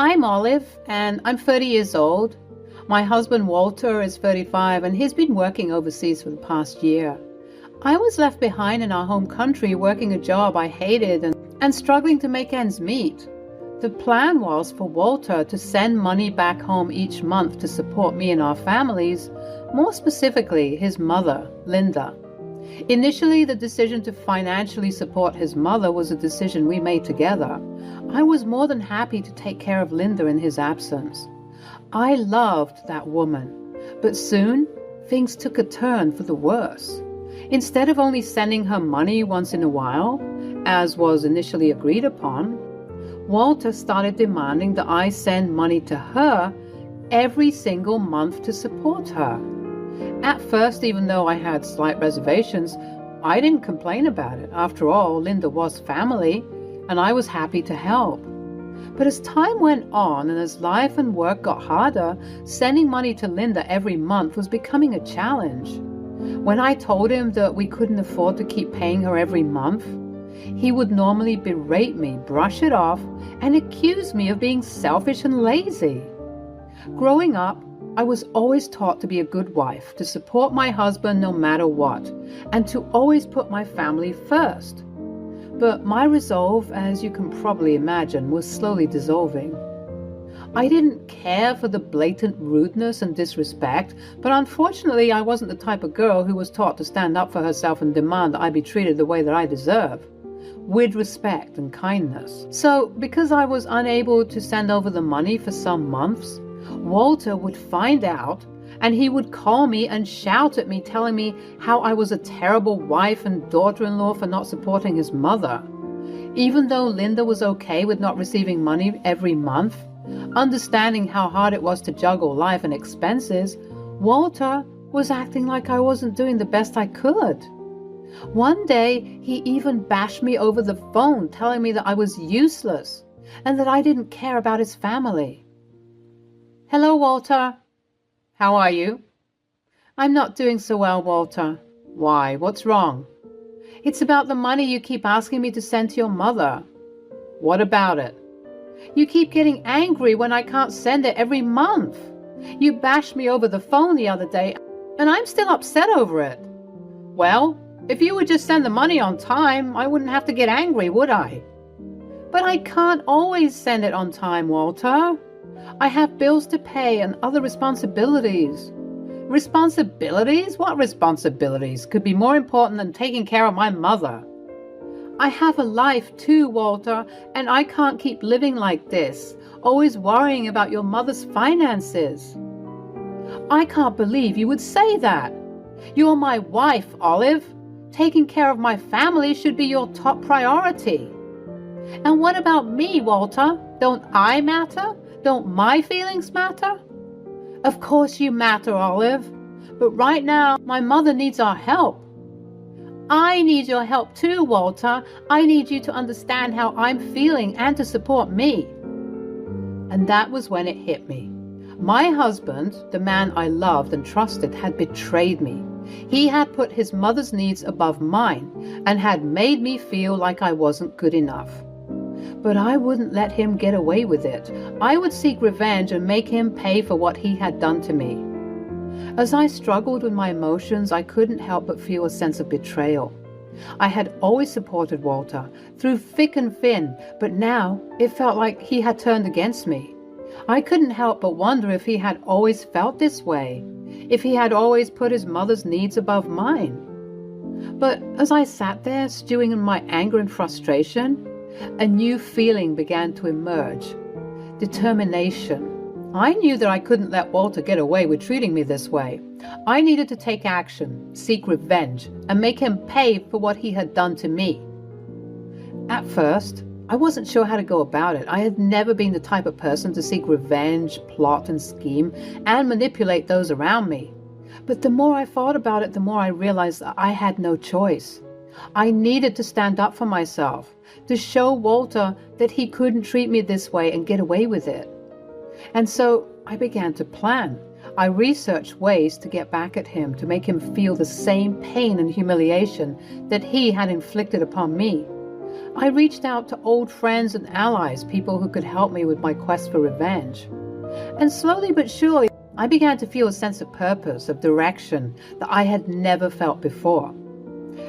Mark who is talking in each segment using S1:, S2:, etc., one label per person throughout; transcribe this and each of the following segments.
S1: I'm Olive, and I'm 30 years old. My husband Walter is 35, and he's been working overseas for the past year. I was left behind in our home country working a job I hated and struggling to make ends meet. The plan was for Walter to send money back home each month to support me and our families, more specifically his mother, Linda. Initially, the decision to financially support his mother was a decision we made together. I was more than happy to take care of Linda in his absence. I loved that woman, but soon things took a turn for the worse. Instead of only sending her money once in a while, as was initially agreed upon, Walter started demanding that I send money to her every single month to support her. At first, even though I had slight reservations, I didn't complain about it. After all, Linda was family, and I was happy to help. But as time went on and as life and work got harder, sending money to Linda every month was becoming a challenge. When I told him that we couldn't afford to keep paying her every month, he would normally berate me, brush it off, and accuse me of being selfish and lazy. Growing up, I was always taught to be a good wife, to support my husband no matter what, and to always put my family first. But my resolve, as you can probably imagine, was slowly dissolving. I didn't care for the blatant rudeness and disrespect, but unfortunately I wasn't the type of girl who was taught to stand up for herself and demand that I be treated the way that I deserve, with respect and kindness. So, because I was unable to send over the money for some months, Walter would find out, and he would call me and shout at me, telling me how I was a terrible wife and daughter-in-law for not supporting his mother. Even though Linda was okay with not receiving money every month, understanding how hard it was to juggle life and expenses, Walter was acting like I wasn't doing the best I could. One day, he even bashed me over the phone, telling me that I was useless and that I didn't care about his family. Hello, Walter. How are you? I'm not doing so well, Walter. Why? What's wrong? It's about the money you keep asking me to send to your mother. What about it? You keep getting angry when I can't send it every month. You bashed me over the phone the other day, and I'm still upset over it. Well, if you would just send the money on time, I wouldn't have to get angry, would I? But I can't always send it on time, Walter. I have bills to pay and other responsibilities. Responsibilities? What responsibilities could be more important than taking care of my mother? I have a life too, Walter, and I can't keep living like this, always worrying about your mother's finances. I can't believe you would say that. You're my wife, Olive. Taking care of my family should be your top priority. And what about me, Walter? Don't I matter? Don't my feelings matter? Of course you matter, Olive. But right now, my mother needs our help. I need your help too, Walter. I need you to understand how I'm feeling and to support me. And that was when it hit me. My husband, the man I loved and trusted, had betrayed me. He had put his mother's needs above mine and had made me feel like I wasn't good enough. But I wouldn't let him get away with it. I would seek revenge and make him pay for what he had done to me. As I struggled with my emotions, I couldn't help but feel a sense of betrayal. I had always supported Walter, through thick and thin, but now it felt like he had turned against me. I couldn't help but wonder if he had always felt this way, if he had always put his mother's needs above mine. But as I sat there, stewing in my anger and frustration, a new feeling began to emerge. Determination. I knew that I couldn't let Walter get away with treating me this way. I needed to take action, seek revenge, and make him pay for what he had done to me. At first, I wasn't sure how to go about it. I had never been the type of person to seek revenge, plot and scheme, and manipulate those around me. But the more I thought about it, the more I realized that I had no choice. I needed to stand up for myself, to show Walter that he couldn't treat me this way and get away with it. And so I began to plan. I researched ways to get back at him, to make him feel the same pain and humiliation that he had inflicted upon me. I reached out to old friends and allies, people who could help me with my quest for revenge. And slowly but surely, I began to feel a sense of purpose, of direction that I had never felt before.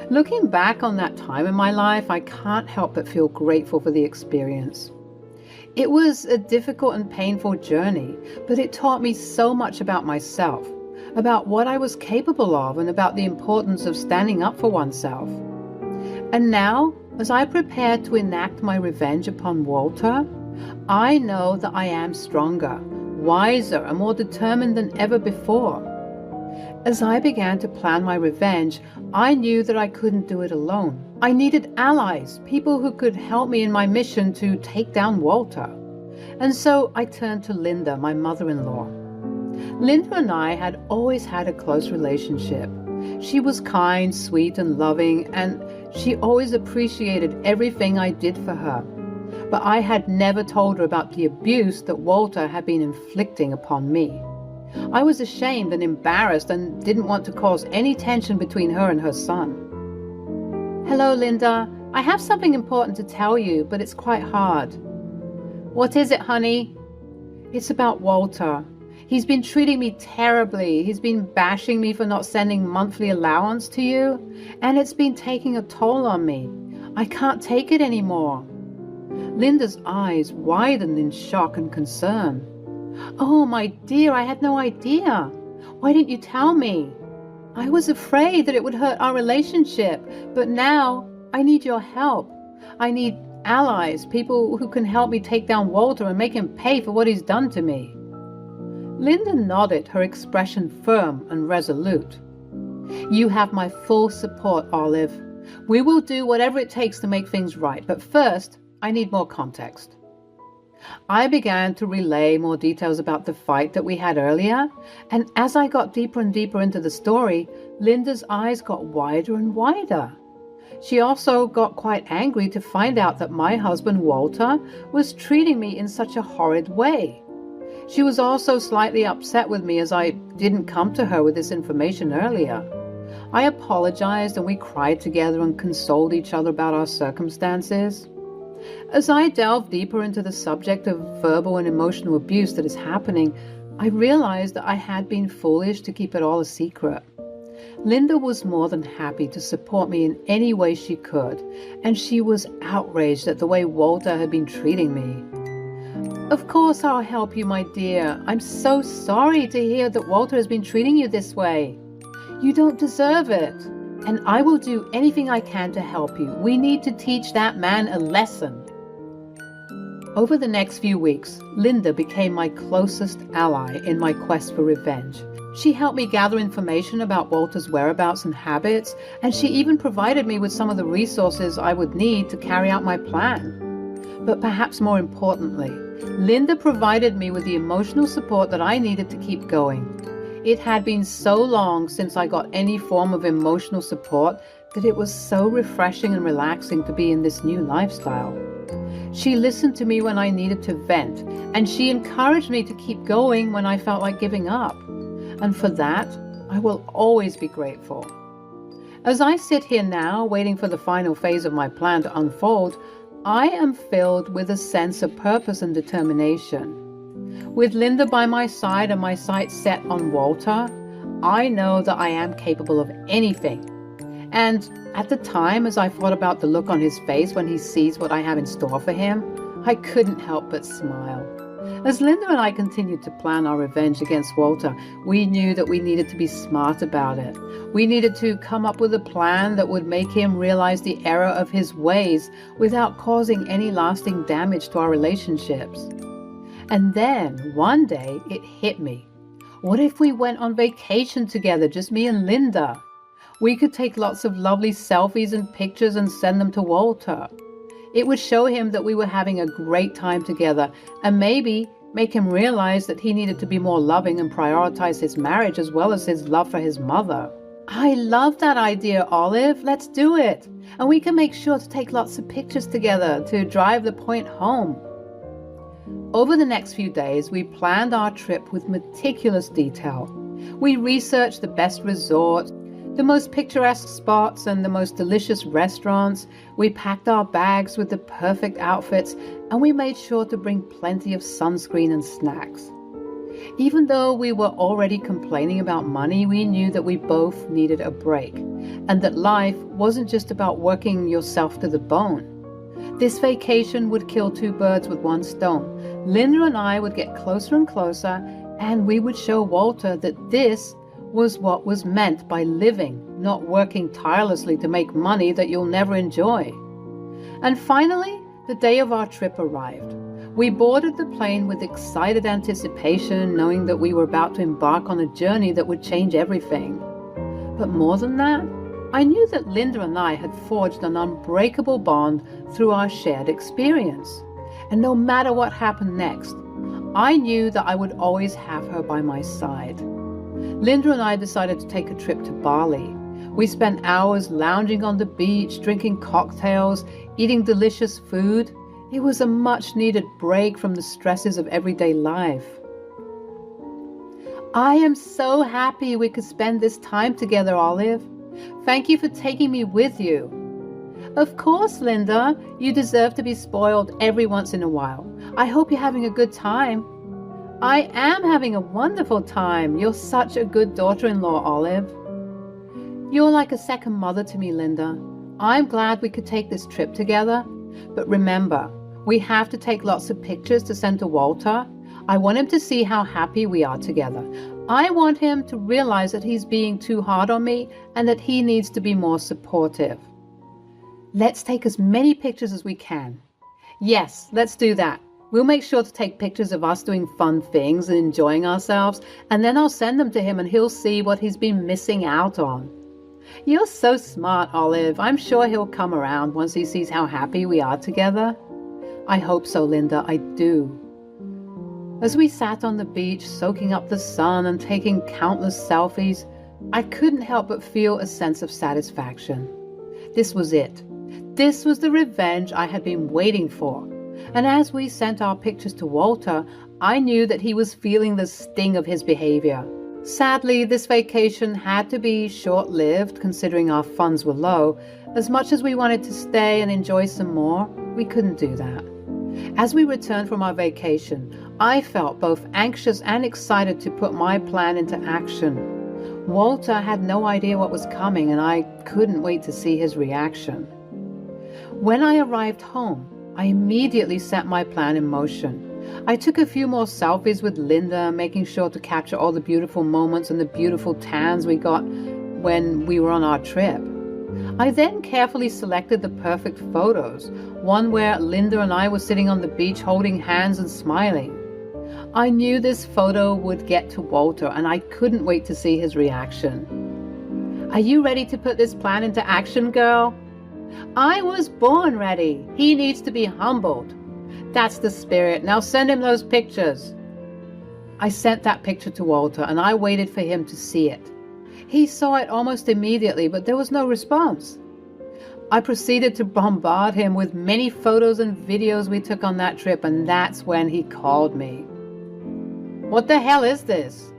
S1: Looking back on that time in my life, I can't help but feel grateful for the experience. It was a difficult and painful journey, but it taught me so much about myself, about what I was capable of, and about the importance of standing up for oneself. And now, as I prepare to enact my revenge upon Walter, I know that I am stronger, wiser, and more determined than ever before. As I began to plan my revenge, I knew that I couldn't do it alone. I needed allies, people who could help me in my mission to take down Walter. And so I turned to Linda, my mother-in-law. Linda and I had always had a close relationship. She was kind, sweet, and loving, and she always appreciated everything I did for her. But I had never told her about the abuse that Walter had been inflicting upon me. I was ashamed and embarrassed and didn't want to cause any tension between her and her son. "Hello, Linda. I have something important to tell you, but it's quite hard." "What is it, honey?" "It's about Walter. He's been treating me terribly. He's been bashing me for not sending monthly allowance to you, and it's been taking a toll on me. I can't take it anymore." Linda's eyes widened in shock and concern. "Oh, my dear, I had no idea. Why didn't you tell me? I was afraid that it would hurt our relationship, but now I need your help. I need allies, people who can help me take down Walter and make him pay for what he's done to me." Linda nodded, her expression firm and resolute. "You have my full support, Olive. We will do whatever it takes to make things right, but first, I need more context." I began to relay more details about the fight that we had earlier, and as I got deeper and deeper into the story, Linda's eyes got wider and wider. She also got quite angry to find out that my husband Walter was treating me in such a horrid way. She was also slightly upset with me as I didn't come to her with this information earlier. I apologized and we cried together and consoled each other about our circumstances. As I delved deeper into the subject of verbal and emotional abuse that is happening, I realized that I had been foolish to keep it all a secret. Linda was more than happy to support me in any way she could, and she was outraged at the way Walter had been treating me. "Of course I'll help you, my dear. I'm so sorry to hear that Walter has been treating you this way. You don't deserve it. And I will do anything I can to help you. We need to teach that man a lesson." Over the next few weeks, Linda became my closest ally in my quest for revenge. She helped me gather information about Walter's whereabouts and habits, and she even provided me with some of the resources I would need to carry out my plan. But perhaps more importantly, Linda provided me with the emotional support that I needed to keep going. It had been so long since I got any form of emotional support that it was so refreshing and relaxing to be in this new lifestyle. She listened to me when I needed to vent, and she encouraged me to keep going when I felt like giving up. And for that, I will always be grateful. As I sit here now, waiting for the final phase of my plan to unfold, I am filled with a sense of purpose and determination. With Linda by my side and my sights set on Walter, I know that I am capable of anything. And at the time, as I thought about the look on his face when he sees what I have in store for him, I couldn't help but smile. As Linda and I continued to plan our revenge against Walter, we knew that we needed to be smart about it. We needed to come up with a plan that would make him realize the error of his ways without causing any lasting damage to our relationships. And then, one day, it hit me. What if we went on vacation together, just me and Linda? We could take lots of lovely selfies and pictures and send them to Walter. It would show him that we were having a great time together, and maybe make him realize that he needed to be more loving and prioritize his marriage as well as his love for his mother. I love that idea, Olive. Let's do it. And we can make sure to take lots of pictures together to drive the point home. Over the next few days, we planned our trip with meticulous detail. We researched the best resorts, The most picturesque spots and the most delicious restaurants. We packed our bags with the perfect outfits, and we made sure to bring plenty of sunscreen and snacks. Even though we were already complaining about money, we knew that we both needed a break, and that life wasn't just about working yourself to the bone. This vacation would kill two birds with one stone. Linda and I would get closer and closer, and we would show Walter that this was what was meant by living, not working tirelessly to make money that you'll never enjoy. And finally, the day of our trip arrived. We boarded the plane with excited anticipation, knowing that we were about to embark on a journey that would change everything. But more than that, I knew that Linda and I had forged an unbreakable bond through our shared experience. And no matter what happened next, I knew that I would always have her by my side. Linda and I decided to take a trip to Bali. We spent hours lounging on the beach, drinking cocktails, eating delicious food. It was a much-needed break from the stresses of everyday life. I am so happy we could spend this time together, Olive. Thank you for taking me with you. Of course, Linda. You deserve to be spoiled every once in a while. I hope you're having a good time. I am having a wonderful time. You're such a good daughter-in-law, Olive. You're like a second mother to me, Linda. I'm glad we could take this trip together. But remember, we have to take lots of pictures to send to Walter. I want him to see how happy we are together. I want him to realize that he's being too hard on me and that he needs to be more supportive. Let's take as many pictures as we can. Yes, let's do that. We'll make sure to take pictures of us doing fun things and enjoying ourselves, and then I'll send them to him and he'll see what he's been missing out on. You're so smart, Olive. I'm sure he'll come around once he sees how happy we are together. I hope so, Linda. I do. As we sat on the beach, soaking up the sun and taking countless selfies, I couldn't help but feel a sense of satisfaction. This was it. This was the revenge I had been waiting for. And as we sent our pictures to Walter, I knew that he was feeling the sting of his behavior. Sadly, this vacation had to be short-lived, considering our funds were low. As much as we wanted to stay and enjoy some more, we couldn't do that. As we returned from our vacation, I felt both anxious and excited to put my plan into action. Walter had no idea what was coming, and I couldn't wait to see his reaction. When I arrived home, I immediately set my plan in motion. I took a few more selfies with Linda, making sure to capture all the beautiful moments and the beautiful tans we got when we were on our trip. I then carefully selected the perfect photos, one where Linda and I were sitting on the beach holding hands and smiling. I knew this photo would get to Walter, and I couldn't wait to see his reaction. Are you ready to put this plan into action, girl? I was born ready. He needs to be humbled. That's the spirit. Now send him those pictures. I sent that picture to Walter, and I waited for him to see it. He saw it almost immediately, but there was no response. I proceeded to bombard him with many photos and videos we took on that trip, and that's when he called me. What the hell is this?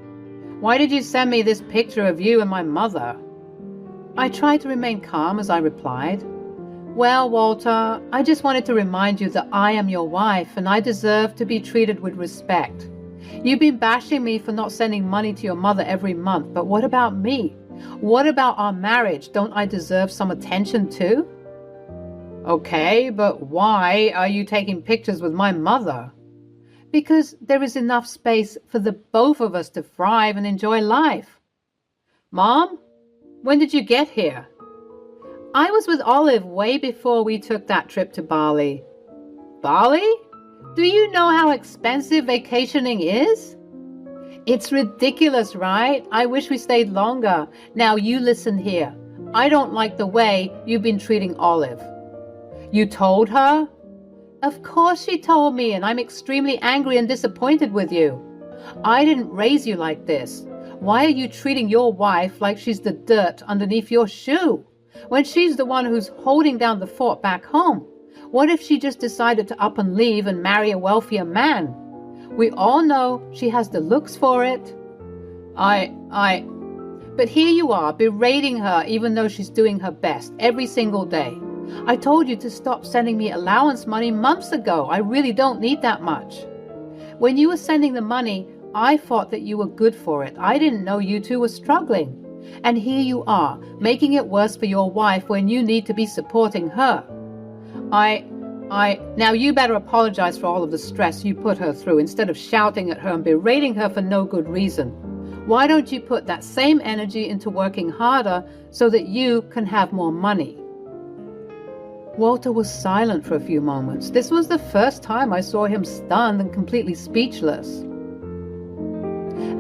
S1: Why did you send me this picture of you and my mother? I tried to remain calm as I replied. Well, Walter, I just wanted to remind you that I am your wife and I deserve to be treated with respect. You've been bashing me for not sending money to your mother every month, but what about me? What about our marriage? Don't I deserve some attention too? Okay, but why are you taking pictures with my mother? Because there is enough space for the both of us to thrive and enjoy life. Mom, when did you get here? I was with Olive way before we took that trip to Bali. Bali? Do you know how expensive vacationing is? It's ridiculous, right? I wish we stayed longer. Now you listen here. I don't like the way you've been treating Olive. You told her? Of course she told me, and I'm extremely angry and disappointed with you. I didn't raise you like this. Why are you treating your wife like she's the dirt underneath your shoe, when she's the one who's holding down the fort back home? What if she just decided to up and leave and marry a wealthier man? We all know she has the looks for it. But here you are, berating her even though she's doing her best every single day. I told you to stop sending me allowance money months ago. I really don't need that much. When you were sending the money, I thought that you were good for it. I didn't know you two were struggling. And here you are, making it worse for your wife when you need to be supporting her. Now you better apologize for all of the stress you put her through instead of shouting at her and berating her for no good reason. Why don't you put that same energy into working harder so that you can have more money? Walter was silent for a few moments. This was the first time I saw him stunned and completely speechless.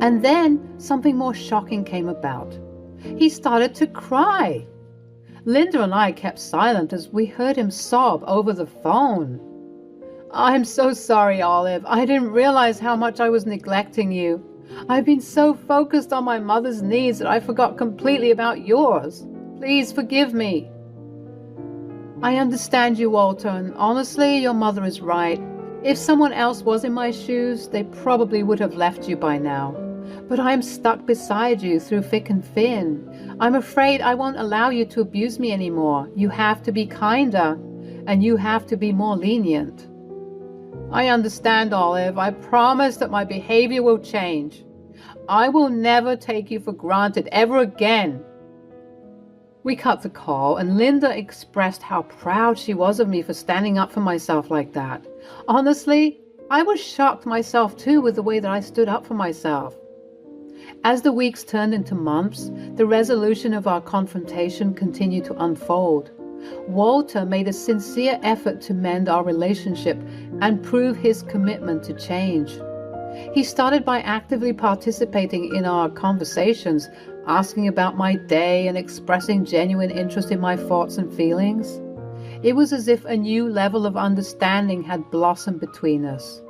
S1: And then something more shocking came about. He started to cry. Linda and I kept silent as we heard him sob over the phone. I'm so sorry, Olive. I didn't realize how much I was neglecting you. I've been so focused on my mother's needs that I forgot completely about yours. Please forgive me. I understand you, Walter, and honestly, your mother is right. If someone else was in my shoes, they probably would have left you by now. But I'm stuck beside you through thick and thin. I'm afraid I won't allow you to abuse me anymore. You have to be kinder, and you have to be more lenient. I understand, Olive. I promise that my behavior will change. I will never take you for granted ever again. We cut the call, and Linda expressed how proud she was of me for standing up for myself like that. Honestly, I was shocked myself too with the way that I stood up for myself. As the weeks turned into months, the resolution of our confrontation continued to unfold. Walter made a sincere effort to mend our relationship and prove his commitment to change. He started by actively participating in our conversations, asking about my day and expressing genuine interest in my thoughts and feelings. It was as if a new level of understanding had blossomed between us.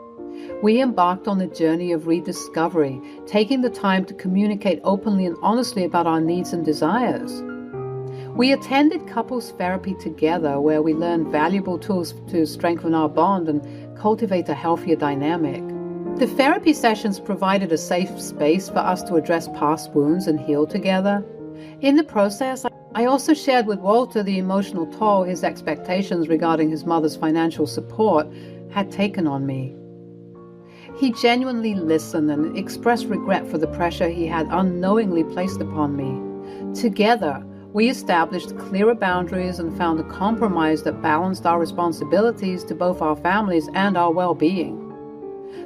S1: We embarked on a journey of rediscovery, taking the time to communicate openly and honestly about our needs and desires. We attended couples therapy together, where we learned valuable tools to strengthen our bond and cultivate a healthier dynamic. The therapy sessions provided a safe space for us to address past wounds and heal together. In the process, I also shared with Walter the emotional toll his expectations regarding his mother's financial support had taken on me. He genuinely listened and expressed regret for the pressure he had unknowingly placed upon me. Together, we established clearer boundaries and found a compromise that balanced our responsibilities to both our families and our well-being.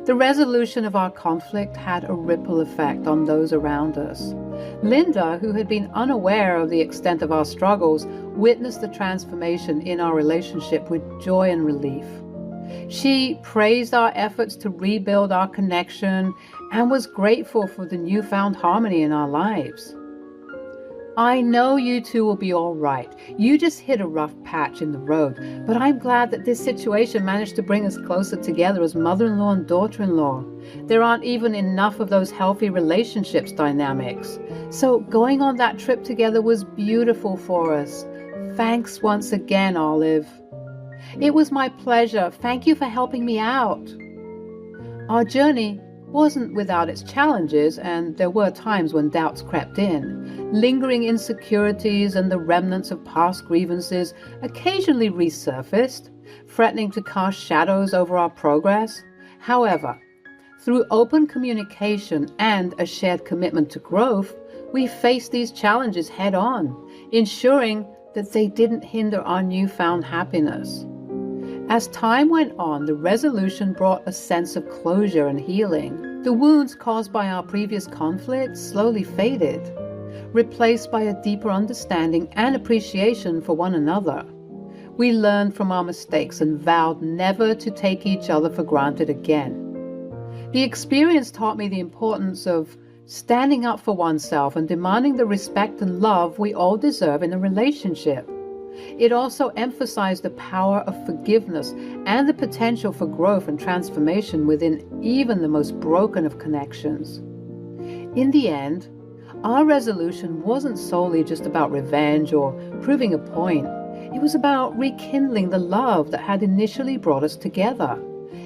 S1: The resolution of our conflict had a ripple effect on those around us. Linda, who had been unaware of the extent of our struggles, witnessed the transformation in our relationship with joy and relief. She praised our efforts to rebuild our connection and was grateful for the newfound harmony in our lives. I know you two will be all right. You just hit a rough patch in the road, but I'm glad that this situation managed to bring us closer together as mother-in-law and daughter-in-law. There aren't even enough of those healthy relationships dynamics. So going on that trip together was beautiful for us. Thanks once again, Olive. It was my pleasure. Thank you for helping me out. Our journey wasn't without its challenges, and there were times when doubts crept in. Lingering insecurities and the remnants of past grievances occasionally resurfaced, threatening to cast shadows over our progress. However, through open communication and a shared commitment to growth, we faced these challenges head-on, ensuring that they didn't hinder our newfound happiness. As time went on, the resolution brought a sense of closure and healing. The wounds caused by our previous conflicts slowly faded, replaced by a deeper understanding and appreciation for one another. We learned from our mistakes and vowed never to take each other for granted again. The experience taught me the importance of standing up for oneself and demanding the respect and love we all deserve in a relationship. It also emphasized the power of forgiveness and the potential for growth and transformation within even the most broken of connections. In the end, our resolution wasn't solely just about revenge or proving a point. It was about rekindling the love that had initially brought us together.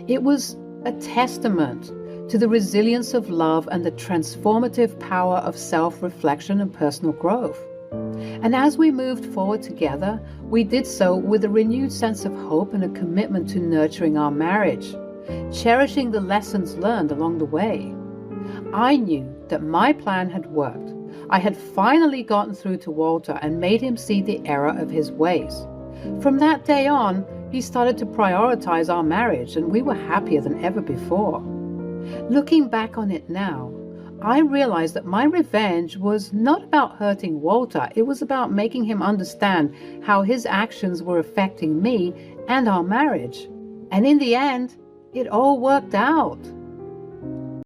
S1: It was a testament to the resilience of love and the transformative power of self-reflection and personal growth. And as we moved forward together, we did so with a renewed sense of hope and a commitment to nurturing our marriage, cherishing the lessons learned along the way. I knew that my plan had worked. I had finally gotten through to Walter and made him see the error of his ways. From that day on, he started to prioritize our marriage, and we were happier than ever before. Looking back on it now, I realized that my revenge was not about hurting Walter. It was about making him understand how his actions were affecting me and our marriage. And in the end, it all worked out.